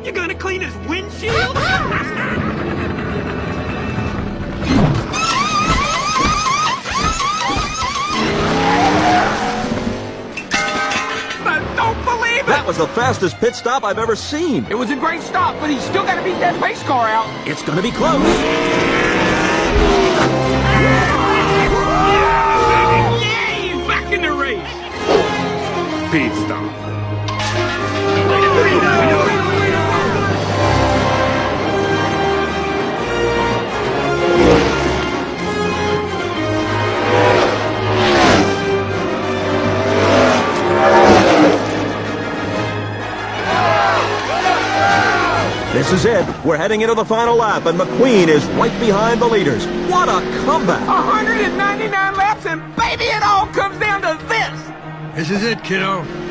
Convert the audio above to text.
think you're gonna clean his windshield? I don't believe it! That was the fastest pit stop I've ever seen. It was a great stop, but he's still got to beat that pace car out. It's gonna be close. Yay! Back in the race! Pit stop. This is it. We're heading into the final lap, and McQueen is right behind the leaders. What a comeback! 199 laps, and baby, it all comes down to this. This is it, kiddo.